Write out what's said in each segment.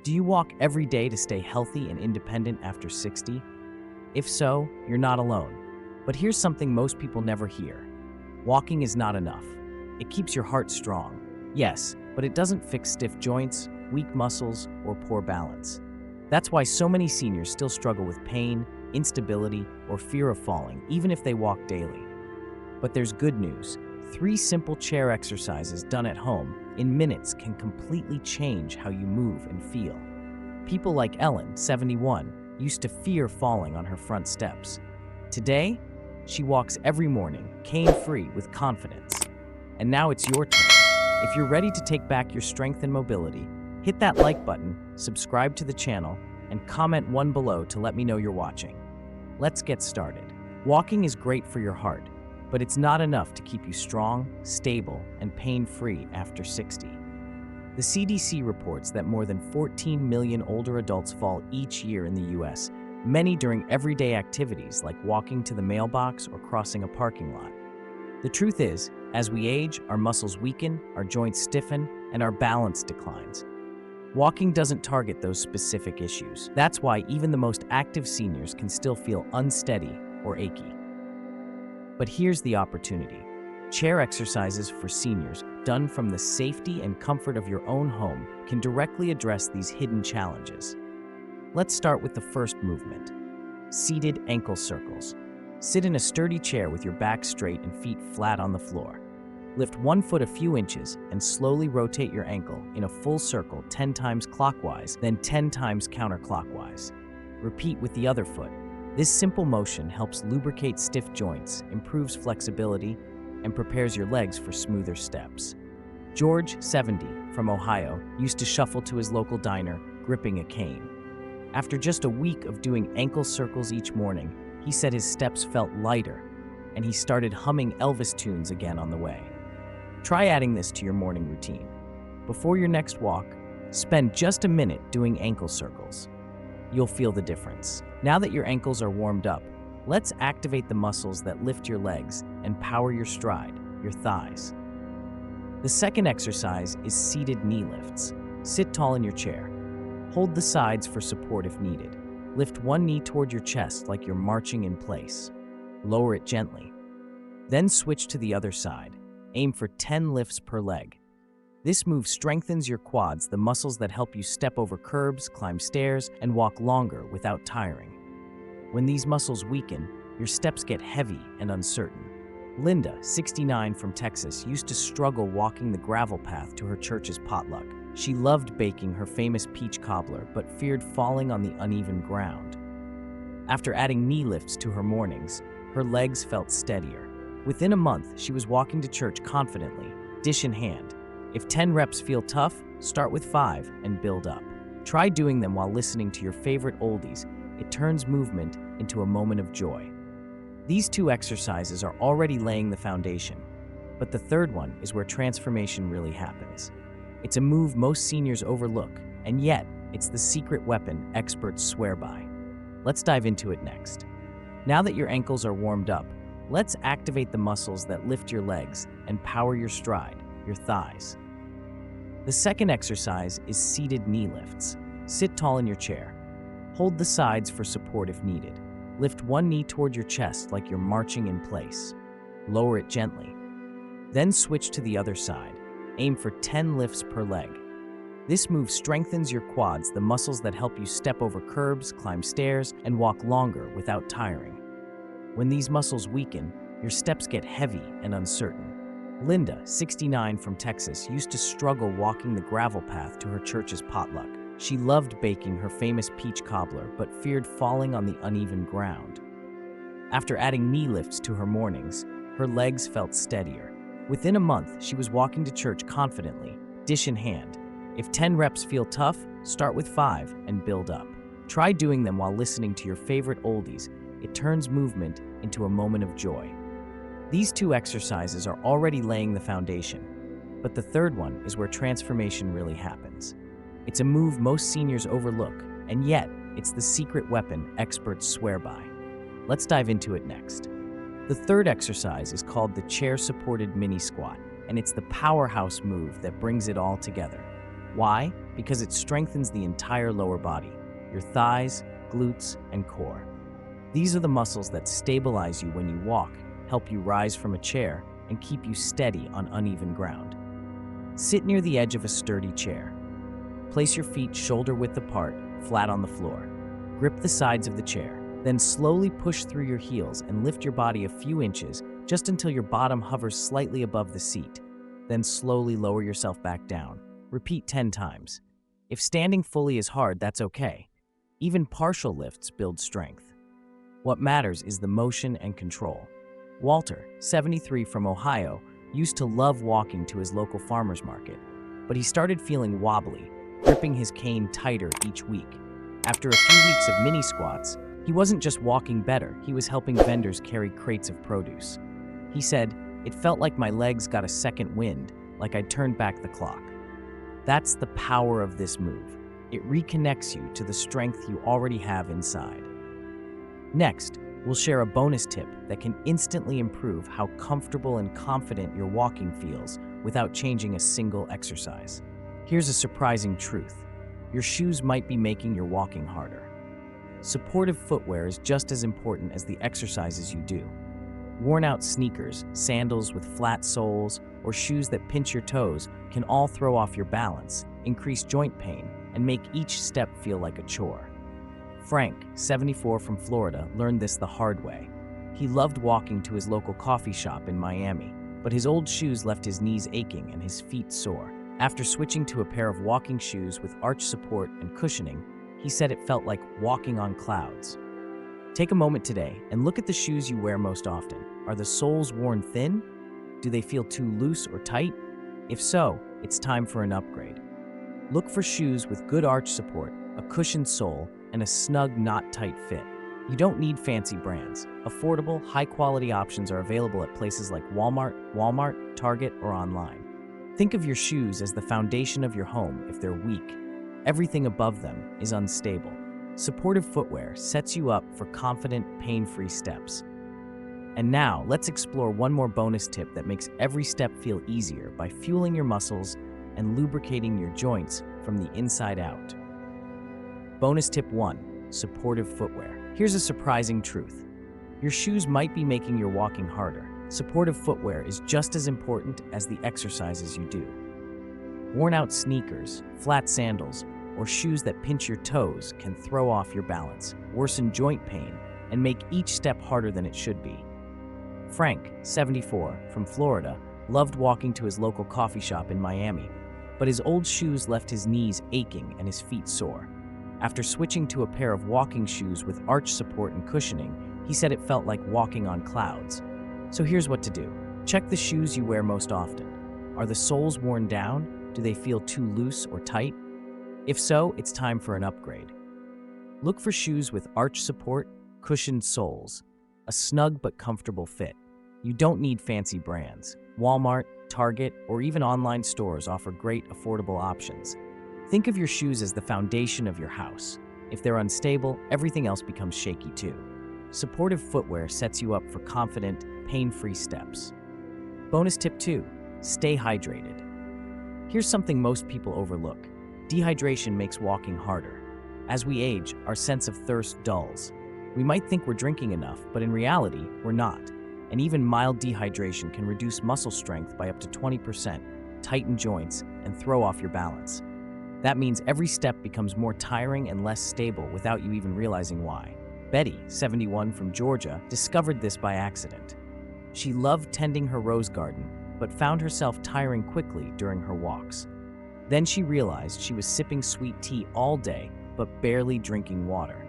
Do you walk every day to stay healthy and independent after 60? If so, you're not alone. But here's something most people never hear. Walking is not enough. It keeps your heart strong. Yes, but it doesn't fix stiff joints, weak muscles, or poor balance. That's why so many seniors still struggle with pain, instability, or fear of falling, even if they walk daily. But there's good news. 3 simple chair exercises done at home in minutes can completely change how you move and feel. People like Ellen, 71, used to fear falling on her front steps. Today, she walks every morning, cane-free with confidence. And now it's your turn. If you're ready to take back your strength and mobility, hit that like button, subscribe to the channel, and comment 1 below to let me know you're watching. Let's get started. Walking is great for your heart, but it's not enough to keep you strong, stable, and pain-free after 60. The CDC reports that more than 14 million older adults fall each year in the US, many during everyday activities like walking to the mailbox or crossing a parking lot. The truth is, as we age, our muscles weaken, our joints stiffen, and our balance declines. Walking doesn't target those specific issues. That's why even the most active seniors can still feel unsteady or achy. But here's the opportunity. Chair exercises for seniors, done from the safety and comfort of your own home, can directly address these hidden challenges. Let's start with the first movement. Seated ankle circles. Sit in a sturdy chair with your back straight and feet flat on the floor. Lift 1 foot a few inches and slowly rotate your ankle in a full circle 10 times clockwise, then 10 times counterclockwise. Repeat with the other foot. This simple motion helps lubricate stiff joints, improves flexibility, and prepares your legs for smoother steps. George, 70, from Ohio, used to shuffle to his local diner, gripping a cane. After just a week of doing ankle circles each morning, he said his steps felt lighter, and he started humming Elvis tunes again on the way. Try adding this to your morning routine. Before your next walk, spend just a minute doing ankle circles. You'll feel the difference. Now that your ankles are warmed up, let's activate the muscles that lift your legs and power your stride, your thighs. The second exercise is seated knee lifts. Sit tall in your chair. Hold the sides for support if needed. Lift 1 knee toward your chest like you're marching in place. Lower it gently. Then switch to the other side. Aim for 10 lifts per leg. This move strengthens your quads, the muscles that help you step over curbs, climb stairs, and walk longer without tiring. When these muscles weaken, your steps get heavy and uncertain. Linda, 69, from Texas, used to struggle walking the gravel path to her church's potluck. She loved baking her famous peach cobbler, but feared falling on the uneven ground. After adding knee lifts to her mornings, her legs felt steadier. Within a month, she was walking to church confidently, dish in hand. If 10 reps feel tough, start with 5 and build up. Try doing them while listening to your favorite oldies. It turns movement into a moment of joy. These 2 exercises are already laying the foundation, but the third one is where transformation really happens. It's a move most seniors overlook, and yet it's the secret weapon experts swear by. Let's dive into it next. Now that your ankles are warmed up, let's activate the muscles that lift your legs and power your stride, your thighs. The second exercise is seated knee lifts. Sit tall in your chair. Hold the sides for support if needed. Lift 1 knee toward your chest like you're marching in place. Lower it gently. Then switch to the other side. Aim for 10 lifts per leg. This move strengthens your quads, the muscles that help you step over curbs, climb stairs, and walk longer without tiring. When these muscles weaken, your steps get heavy and uncertain. Linda, 69, from Texas, used to struggle walking the gravel path to her church's potluck. She loved baking her famous peach cobbler, but feared falling on the uneven ground. After adding knee lifts to her mornings, her legs felt steadier. Within a month, she was walking to church confidently, dish in hand. If 10 reps feel tough, start with 5 and build up. Try doing them while listening to your favorite oldies. It turns movement into a moment of joy. These 2 exercises are already laying the foundation, but the third one is where transformation really happens. It's a move most seniors overlook, and yet it's the secret weapon experts swear by. Let's dive into it next. The third exercise is called the chair-supported mini squat, and it's the powerhouse move that brings it all together. Why? because it strengthens the entire lower body, your thighs, glutes, and core. These are the muscles that stabilize you when you walk, help you rise from a chair, and keep you steady on uneven ground. Sit near the edge of a sturdy chair. Place your feet shoulder-width apart, flat on the floor. Grip the sides of the chair, then slowly push through your heels and lift your body a few inches just until your bottom hovers slightly above the seat. Then slowly lower yourself back down. Repeat 10 times. If standing fully is hard, that's okay. Even partial lifts build strength. What matters is the motion and control. Walter, 73 from Ohio, used to love walking to his local farmer's market, but he started feeling wobbly, gripping his cane tighter each week. After a few weeks of mini squats, he wasn't just walking better, he was helping vendors carry crates of produce. He said, "It felt like my legs got a second wind, like I'd turned back the clock." That's the power of this move. It reconnects you to the strength you already have inside. Next, we'll share a bonus tip that can instantly improve how comfortable and confident your walking feels without changing a single exercise. Here's a surprising truth. Your shoes might be making your walking harder. Supportive footwear is just as important as the exercises you do. Worn-out sneakers, sandals with flat soles, or shoes that pinch your toes can all throw off your balance, increase joint pain, and make each step feel like a chore. Frank, 74 from Florida, learned this the hard way. He loved walking to his local coffee shop in Miami, but his old shoes left his knees aching and his feet sore. After switching to a pair of walking shoes with arch support and cushioning, he said it felt like walking on clouds. Take a moment today and look at the shoes you wear most often. Are the soles worn thin? Do they feel too loose or tight? If so, it's time for an upgrade. Look for shoes with good arch support, a cushioned sole, and a snug, not tight fit. You don't need fancy brands. Affordable, high-quality options are available at places like Walmart, Target, or online. Think of your shoes as the foundation of your home. If they're weak, everything above them is unstable. Supportive footwear sets you up for confident, pain-free steps. And now, let's explore one more bonus tip that makes every step feel easier by fueling your muscles and lubricating your joints from the inside out. Bonus tip 1. Supportive footwear. Here's a surprising truth. Your shoes might be making your walking harder. Supportive footwear is just as important as the exercises you do. Worn-out sneakers, flat sandals, or shoes that pinch your toes can throw off your balance, worsen joint pain, and make each step harder than it should be. Frank, 74, from Florida, loved walking to his local coffee shop in Miami, but his old shoes left his knees aching and his feet sore. After switching to a pair of walking shoes with arch support and cushioning, he said it felt like walking on clouds. So here's what to do. Check the shoes you wear most often. Are the soles worn down? Do they feel too loose or tight? If so, it's time for an upgrade. Look for shoes with arch support, cushioned soles, a snug but comfortable fit. You don't need fancy brands. Walmart, Target, or even online stores offer great, affordable options. Think of your shoes as the foundation of your house. If they're unstable, everything else becomes shaky too. Supportive footwear sets you up for confident, pain-free steps. Bonus tip 2. Stay hydrated. Here's something most people overlook. Dehydration makes walking harder. As we age, our sense of thirst dulls. We might think we're drinking enough, but in reality, we're not. And even mild dehydration can reduce muscle strength by up to 20%, tighten joints, and throw off your balance. That means every step becomes more tiring and less stable without you even realizing why. Betty, 71 from Georgia, discovered this by accident. She loved tending her rose garden, but found herself tiring quickly during her walks. Then she realized she was sipping sweet tea all day, but barely drinking water.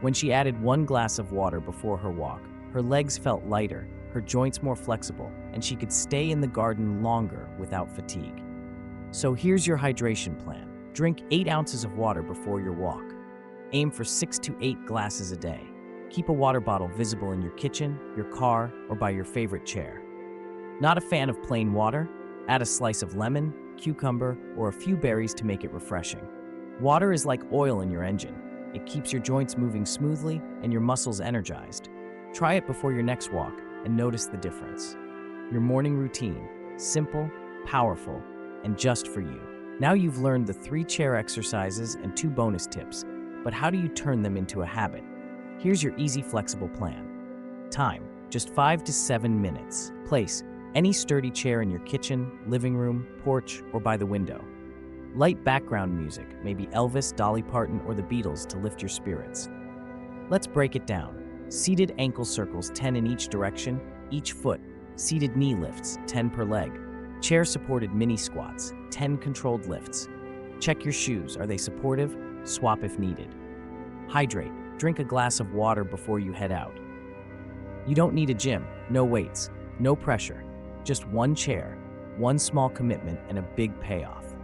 When she added 1 glass of water before her walk, her legs felt lighter, her joints more flexible, and she could stay in the garden longer without fatigue. So here's your hydration plan. Drink 8 ounces of water before your walk. Aim for 6 to 8 glasses a day. Keep a water bottle visible in your kitchen, your car, or by your favorite chair. Not a fan of plain water? Add a slice of lemon, cucumber, or a few berries to make it refreshing. Water is like oil in your engine. It keeps your joints moving smoothly and your muscles energized. Try it before your next walk and notice the difference. Your morning routine, simple, powerful, and just for you. Now you've learned the 3 chair exercises and 2 bonus tips, but how do you turn them into a habit? Here's your easy, flexible plan. Time, just 5 to 7 minutes. Place, any sturdy chair in your kitchen, living room, porch, or by the window. Light background music, maybe Elvis, Dolly Parton, or the Beatles to lift your spirits. Let's break it down. Seated ankle circles, 10 in each direction, each foot. Seated knee lifts, 10 per leg. Chair-supported mini squats, 10 controlled lifts. Check your shoes. Are they supportive? Swap if needed. Hydrate. Drink a glass of water before you head out. You don't need a gym, no weights, no pressure. Just one chair, one small commitment, and a big payoff.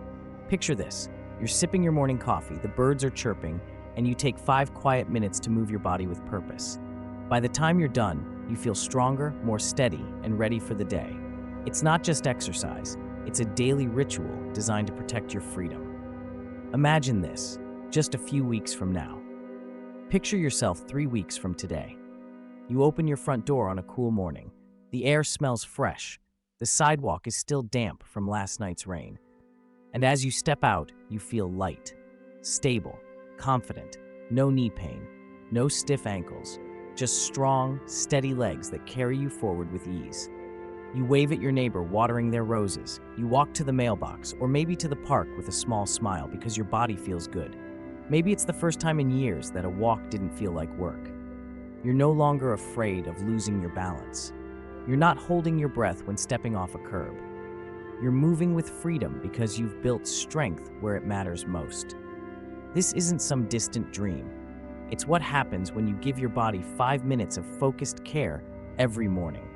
Picture this. You're sipping your morning coffee, the birds are chirping, and you take 5 quiet minutes to move your body with purpose. By the time you're done, you feel stronger, more steady, and ready for the day. It's not just exercise, it's a daily ritual designed to protect your freedom. Imagine this, just a few weeks from now. Picture yourself 3 weeks from today. You open your front door on a cool morning. The air smells fresh. The sidewalk is still damp from last night's rain. And as you step out, you feel light, stable, confident, no knee pain, no stiff ankles, just strong, steady legs that carry you forward with ease. You wave at your neighbor watering their roses. You walk to the mailbox or maybe to the park with a small smile because your body feels good. Maybe it's the first time in years that a walk didn't feel like work. You're no longer afraid of losing your balance. You're not holding your breath when stepping off a curb. You're moving with freedom because you've built strength where it matters most. This isn't some distant dream. It's what happens when you give your body 5 minutes of focused care every morning.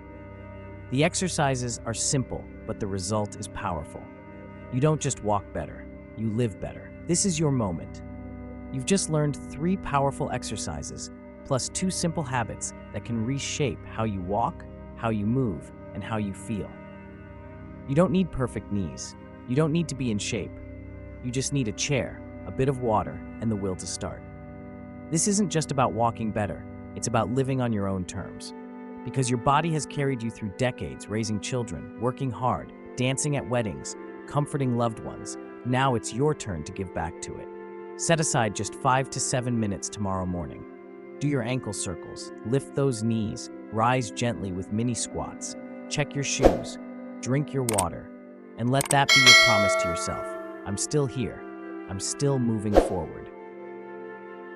The exercises are simple, but the result is powerful. You don't just walk better, you live better. This is your moment. You've just learned 3 powerful exercises, plus 2 simple habits that can reshape how you walk, how you move, and how you feel. You don't need perfect knees. You don't need to be in shape. You just need a chair, a bit of water, and the will to start. This isn't just about walking better, it's about living on your own terms. Because your body has carried you through decades, raising children, working hard, dancing at weddings, comforting loved ones. Now it's your turn to give back to it. Set aside just 5 to 7 minutes tomorrow morning. Do your ankle circles, lift those knees, rise gently with mini squats, check your shoes, drink your water, and let that be your promise to yourself. I'm still here. I'm still moving forward.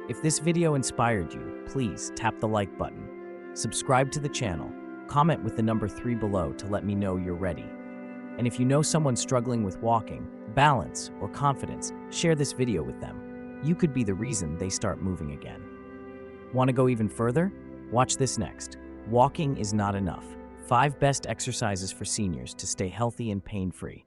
If this video inspired you, please tap the like button. Subscribe to the channel, comment with the number 3 below to let me know you're ready. And if you know someone struggling with walking, balance, or confidence, share this video with them. You could be the reason they start moving again. Want to go even further? Watch this next. Walking is not enough. 5 best exercises for seniors to stay healthy and pain-free.